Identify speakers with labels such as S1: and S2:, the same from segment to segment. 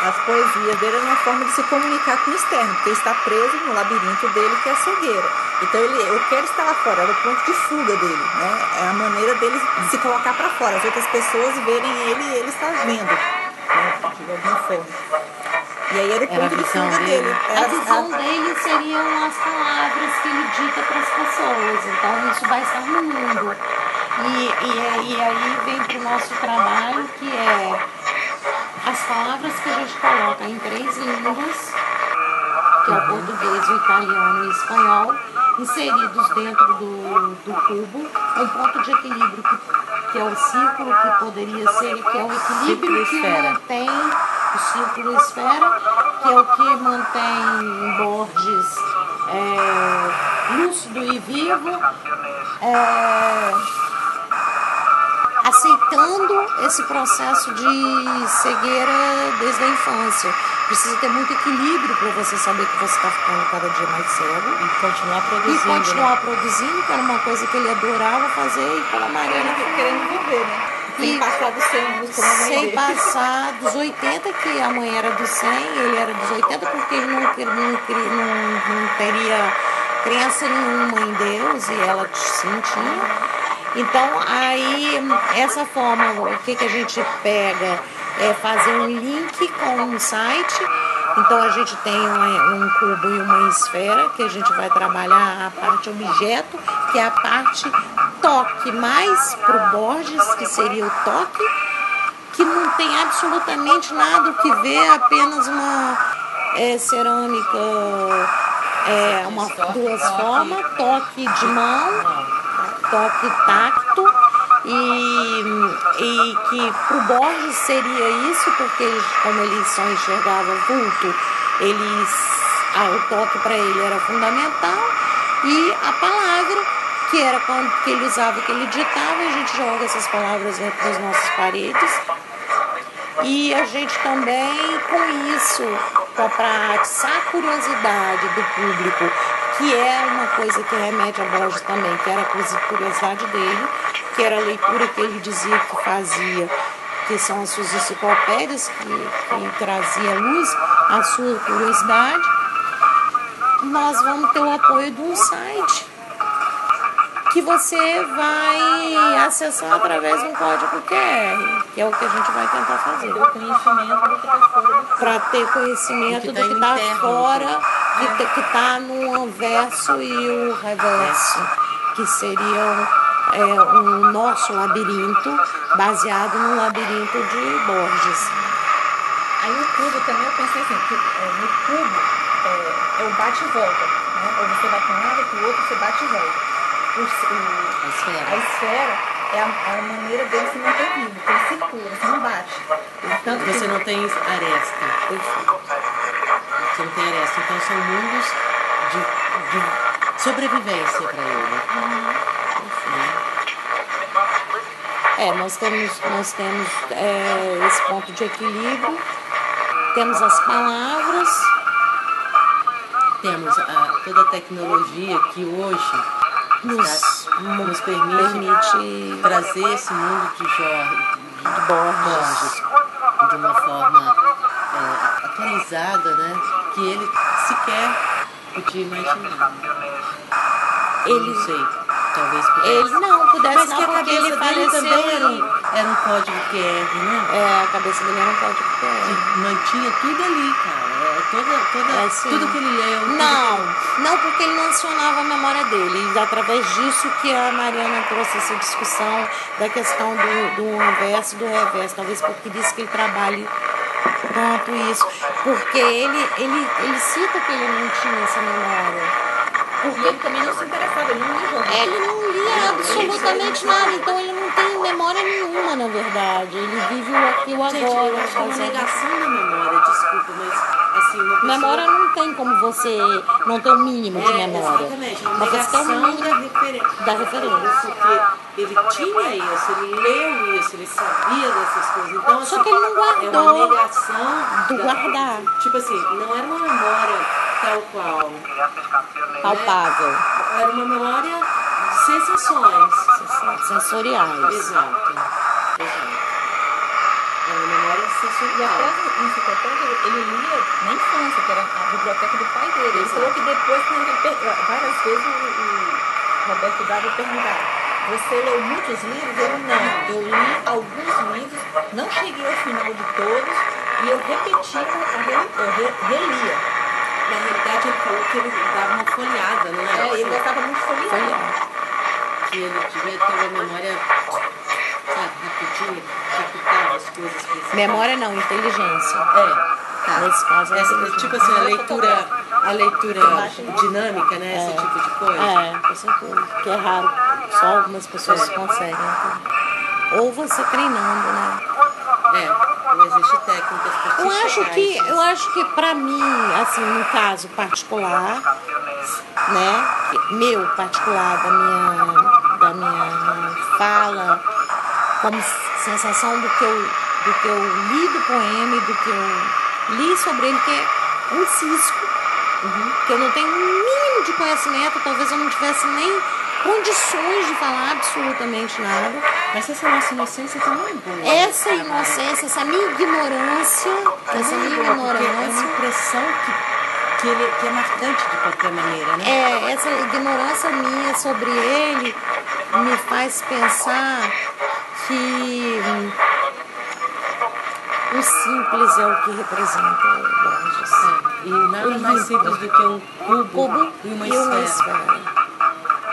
S1: as poesias dele eram uma forma de se comunicar com o externo, porque ele está preso no labirinto dele, que é a cegueira. Então eu quero estar lá fora, era o ponto de fuga dele, né? É a maneira dele se colocar para fora, as outras pessoas verem ele e ele está vendo, né? De alguma forma. E aí era o ponto de fuga dele.
S2: A visão dele seriam as palavras que ele dita para as pessoas. Então isso vai estar no mundo. E aí vem para o nosso trabalho, que é as palavras que a gente coloca em 3 línguas, que é o português, o italiano e o espanhol, inseridos dentro do cubo, um ponto de equilíbrio que é o círculo, que poderia ser, que é o equilíbrio que mantém o círculo esfera, que é o que mantém Borges lúcido e vivo, aceitando esse processo de cegueira desde a infância. Precisa ter muito equilíbrio para você saber que você está ficando cada dia mais cego.
S1: E continuar produzindo.
S2: E continuar produzindo, que era uma coisa que ele adorava fazer, e pela Mariana
S1: querendo viver, né? Sem passar dos 100 anos como a mãe
S2: sem
S1: dele.
S2: passar dos 80, que a mãe era dos 100, ele era dos 80, porque ele não teria crença nenhuma em Deus, e ela sim tinha. Então, aí, essa forma, o que a gente pega é fazer um link com um site. Então, a gente tem um cubo e uma esfera, que a gente vai trabalhar a parte objeto, que é a parte toque, mais pro Borges, que seria o toque, que não tem absolutamente nada o que ver, apenas uma cerâmica, duas formas, toque de mão, toque tacto, e que pro Borges seria isso, porque como ele só enxergava vulto, o toque para ele era fundamental, e a palavra, que era quando que ele usava, que ele ditava, a gente joga essas palavras dentro das nossas paredes. E a gente também, com isso, para atiçar a curiosidade do público, que é uma coisa que remete a Borges também, que era a curiosidade dele, que era a leitura que ele dizia que fazia, que são as suas enciclopédias, que trazia à luz a sua curiosidade. Nós vamos ter o apoio de um site que você vai acessar através de um código QR, que é o que a gente vai tentar fazer.
S1: Ter o conhecimento do que está fora.
S2: Para ter conhecimento do que está fora, que está no anverso e o reverso, que seriam o nosso labirinto, baseado no labirinto de Borges.
S1: Aí o cubo também, eu pensei assim, que no cubo é o bate e volta, né? Ou você vai para um lado, para o outro, você bate e volta. A esfera é a maneira dele se manter vivo, porque ele circula, você não bate.
S3: Tanto você não tem aresta. Você não tem aresta. Então são mundos de sobrevivência para ele.
S2: Nós temos esse ponto de equilíbrio, temos as palavras,
S3: temos toda a tecnologia que hoje nos permite trazer esse mundo de Borges de uma forma atualizada, né? Que ele sequer podia imaginar. Não sei, talvez pudesse.
S2: Ele não pudesse,
S3: mas
S2: não,
S3: que a
S2: porque ele
S3: cabeça dele
S2: faleceu.
S3: também era um código QR, né?
S2: A cabeça dele era um código QR.
S3: Que mantinha tudo ali, cara. Tudo que ele leu.
S2: Não, porque ele não acionava a memória dele. E através disso que a Mariana trouxe essa discussão da questão do anverso e do reverso. Talvez porque disse que ele trabalhe tanto isso. Porque ele cita que ele não tinha essa memória.
S1: Porque ele também não se interessava, ele não lia jornal.
S2: Ele não lia absolutamente nada, então ele não tem memória nenhuma, na verdade. Ele vive o aqui e o agora.
S3: Gente, eu acho que é uma negação da memória, desculpa, mas assim, uma pessoa...
S2: Memória não tem como você não ter o mínimo de memória.
S3: Exatamente, uma
S2: mas você tem o
S3: negação
S2: mínimo da referência.
S3: Porque ele tinha isso, ele leu isso, ele sabia dessas coisas. Então,
S2: só que ele não guardou.
S3: É uma negação
S2: do guardar.
S3: Tipo assim, não era uma memória tal qual.
S2: Palpável.
S3: Era uma memória de sensações.
S2: Sensoriais.
S3: Exato. Era uma memória
S1: E até a enciclopédia ele lia na infância, que era a biblioteca do pai dele. Ele falou que depois, várias vezes o Roberto Dávila perguntava: você leu muitos livros? Ele não. Eu li alguns livros, não cheguei ao final de todos e eu repetia, eu relia.
S3: Na realidade, ele falou que ele dava uma folheada, não é?
S1: Ele gostava muito de folhear.
S3: Que ele devia ter uma memória, sabe, rapidinha, captava as coisas.
S2: Memória não, inteligência. Nesse caso,
S3: tipo assim, a leitura dinâmica, né? Esse tipo de coisa.
S2: Com certeza. Que é raro. Só algumas pessoas conseguem. Ou você treinando, né?
S3: Não existe técnicas para
S2: eu acho que para mim, assim, no caso particular, né? Meu particular, da minha fala, como sensação do que eu li do poema e do que eu li sobre ele, que é um cisco, que eu não tenho um mínimo de conhecimento, talvez eu não tivesse nem condições de falar absolutamente nada.
S3: Mas essa nossa inocência também é boa.
S2: Essa inocência, essa minha ignorância,
S3: é uma impressão que é marcante de qualquer maneira, né?
S2: Essa ignorância minha sobre ele me faz pensar que o simples é o que representa o Borges.
S3: E nada mais simples do que um cubo e uma esfera.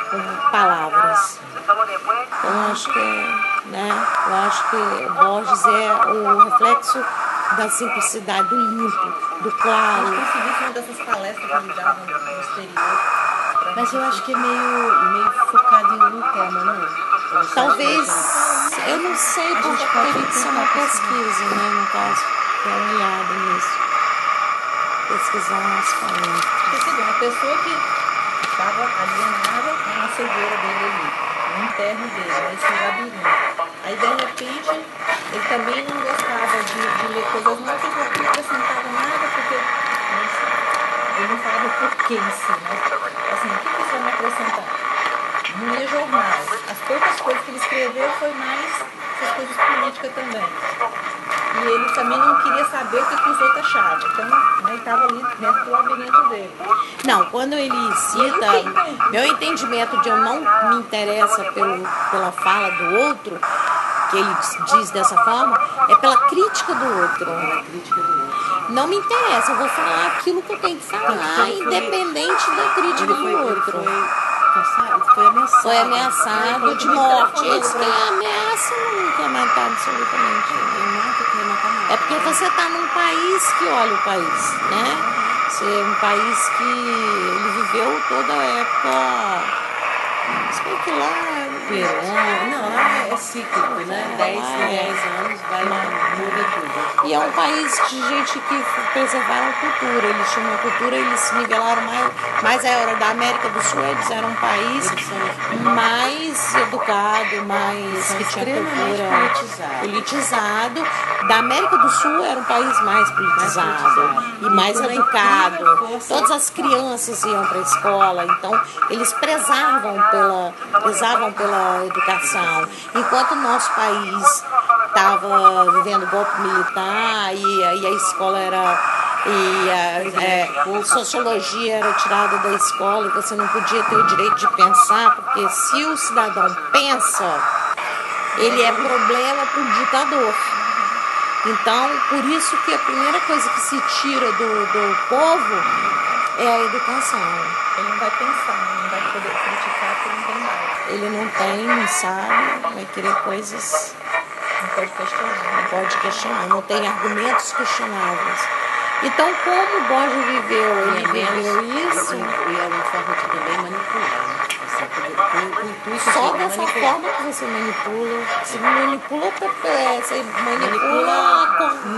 S2: Com palavras. Eu acho que o Borges é o reflexo da simplicidade, do limpo, do claro.
S1: Eu consegui uma dessas palestras que ele dava no exterior.
S3: Mas eu acho que é meio focado em um tema, não é?
S2: Talvez, eu não sei, porque teria que ser uma pesquisa, né, no caso, dar uma olhada nisso. Pesquisar as palestras.
S1: Porque uma pessoa que estava alienada na cegueira dele ali, no interno dele, nesse labirinto. Aí, de repente, ele também não gostava de ler coisas novas, porque não acrescentava nada, porque ele não falava o porquê em si, mas assim, o que isso vai me acrescentar? Não lia jornal. As poucas coisas que ele escreveu foi mais essas coisas políticas também. E ele também não queria saber o que os outros achavam. Então, ele estava ali dentro do labirinto dele.
S2: Não, quando ele cita, meu entendimento de eu não me interessa pela fala do outro, que ele diz dessa forma, é pela crítica do outro. Não me interessa, eu vou falar aquilo que eu tenho que falar, independente da crítica do outro. Foi ameaçado de morte. Eles têm ameaça, não quer matar absolutamente. É porque você está num país que olha o país, né? Você é um país que ele viveu toda a época. Sei que lá.
S3: Não, lá é cíclico, né? 10 anos vai muda tudo.
S2: E é um país de gente que preservaram cultura. Eles tinham uma cultura, eles se nivelaram mais a hora da América do Sul, eles eram um país mais educado, mais que tinha cultura politizado. Da América do Sul era um país mais politizado e mais educado. Todas as crianças iam para a escola, então eles prezavam pela educação. Enquanto o nosso país estava vivendo golpe militar e a escola era... sociologia era tirada da escola e você não podia ter o direito de pensar, porque se o cidadão pensa, ele é problema para o ditador. Então, por isso que a primeira coisa que se tira do povo é a educação.
S1: Ele não vai pensar, não vai poder criticar porque não tem mais.
S2: Ele não tem, não sabe, vai querer coisas...
S1: Não pode questionar.
S2: Não pode questionar, não tem argumentos questionáveis. Então, como o Borges viveu, ele viveu isso...
S3: E é uma forma de também manipular, né?
S2: Só dessa forma que você manipula. Você manipula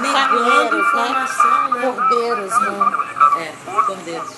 S3: negando informação, né?
S2: Cordeiros, né?
S3: Cordeiros.